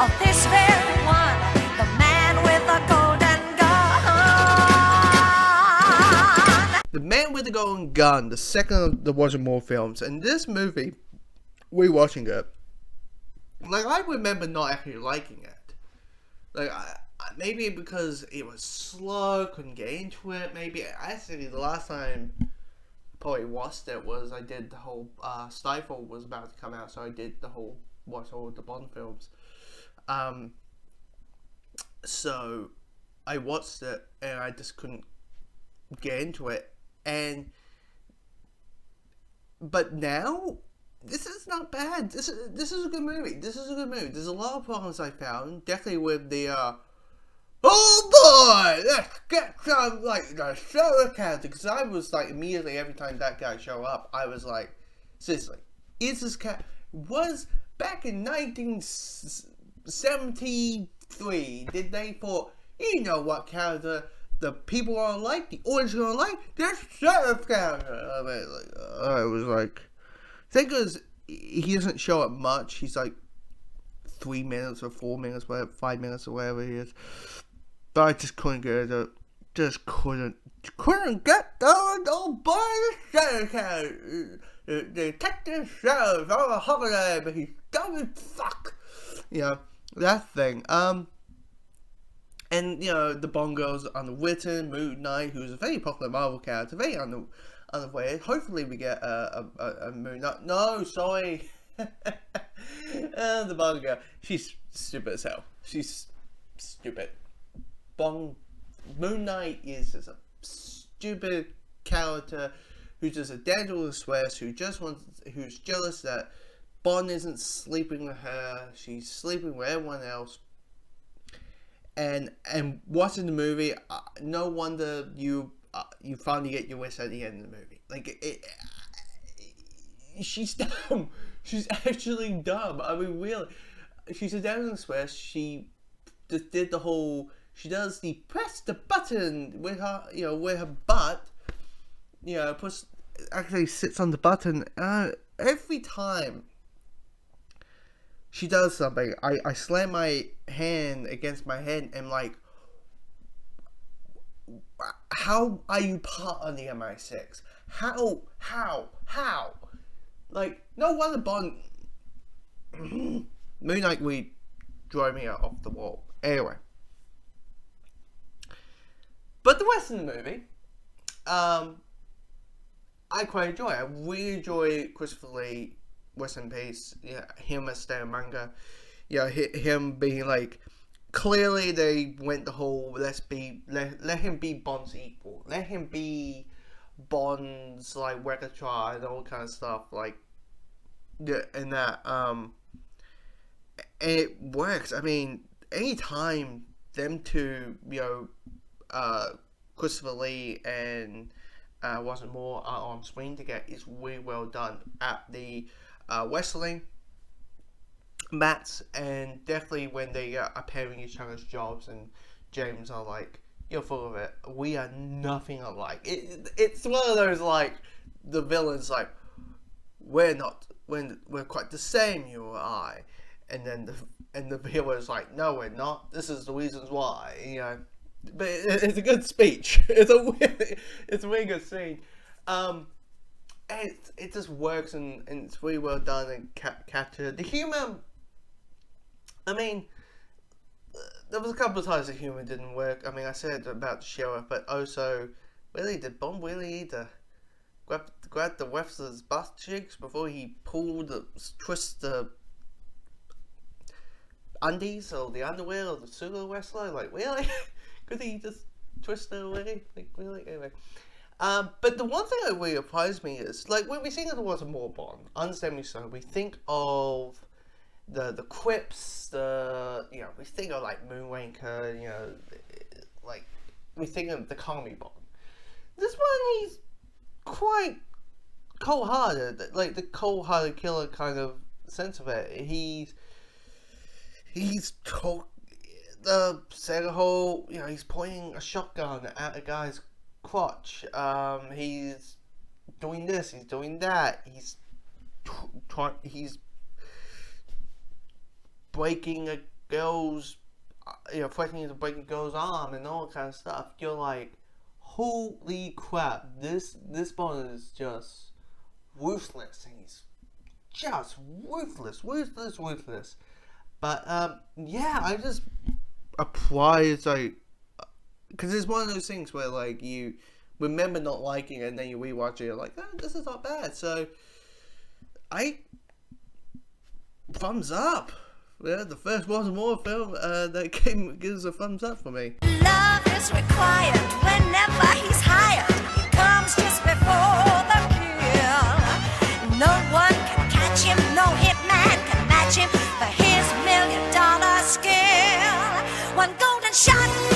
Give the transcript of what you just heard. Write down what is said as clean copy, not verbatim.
of this very one, the man with the golden gun. The Man with the Golden Gun, the second of the Roger Moore films. And this movie, rewatching it, like, I remember not actually liking it. Like, maybe because it was slow, couldn't get into it. Maybe, actually, the last time I probably watched it was I did the whole, Skyfall was about to come out, so I did the whole, watch all of the Bond films. So, I watched it, and I just couldn't get into it. But now, this is not bad. This is a good movie. This is a good movie. There's a lot of problems I found. Definitely with the, oh boy! Let's get some, like, the show character. Because I was, like, immediately, every time that guy showed up, I was like, seriously, is this cat, was, back in 1973, did they thought, you know what character the people are like, the audience are like, this sheriff character. I mean, like, I was like, thing is, he doesn't show up much. He's like 3 minutes or 4 minutes, whatever, 5 minutes or whatever he is. But I just couldn't get it. Just couldn't get the boy sheriff character. The detective sheriff on a holiday, but he's dumb as fuck. You know, that thing. And, you know, the Bond girls underwritten, Moon Knight, who's a very popular Marvel character, very underrated. Hopefully we get a Moon Knight. No, sorry. The Bond girl. She's stupid as hell. She's stupid. Moon Knight is just a stupid character who's just a Daniel Swiss who's jealous that Bond isn't sleeping with her. She's sleeping with everyone else. And watching the movie, no wonder you finally get your wish at the end of the movie. Like, she's dumb. She's actually dumb. I mean, really, she's a Daniel Swiss. She just did the whole. She does the press the button with her, you know, with her butt. You know, actually sits on the button. Every time she does something, I slam my hand against my head and like, how are you part of the MI6? How? Like, no wonder Bond, Moon Knight would drive me out off the wall. Anyway. But the rest of the movie, I quite enjoy. I really enjoy Christopher Lee, rest in peace. Yeah, him as Scaramanga. Yeah, him being like, clearly they went the whole let him be Bond's equal. Let him be Bond's like repertoire and all kind of stuff. Like, yeah, and that and it works. I mean, anytime them two, you know, Christopher Lee and Roger Moore are on screen together is really well done at the wrestling mats, and definitely when they are pairing each other's jobs, and James are like, you're full of it, we are nothing alike. It's one of those, like, the villain's like, we're quite the same, you and I, and then the hero's like, no, we're not, this is the reasons why, you know. But it's a good speech. It's a really good scene. It just works, and it's really well done and captured. The humor, I mean, there was a couple of times the humor didn't work. I mean, I said about the sheriff, but also, really, did Bond really need to grab the wrestler's butt cheeks before he twist the undies or the underwear or the suit of the wrestler? Like, really? Could he just twist it away? Like, really? Anyway. But the one thing that really surprised me is, like, when we think of the Roger Moore Bond, understand me so, we think of the quips, you know, we think of, like, Moonraker, you know, like, we think of the comedy Bond. This one, he's quite cold-hearted, like, the cold-hearted killer kind of sense of it. He's the Sega hole, you know, he's pointing a shotgun at a guy's crotch. He's doing this, he's doing that. He's breaking a girl's, threatening to break a girl's arm and all that kind of stuff. You're like, holy crap, this Bond is just ruthless, and he's just ruthless. But yeah, I just apply because it's one of those things where like you remember not liking it and then you rewatch it, you're like, oh, this is not bad. So thumbs up. Yeah, the first Roger Moore film that gives a thumbs up for me. Love is required whenever he's hired. He comes just before the kill. No one can catch him, no hitman can match him for his $1 million skill. One golden shot.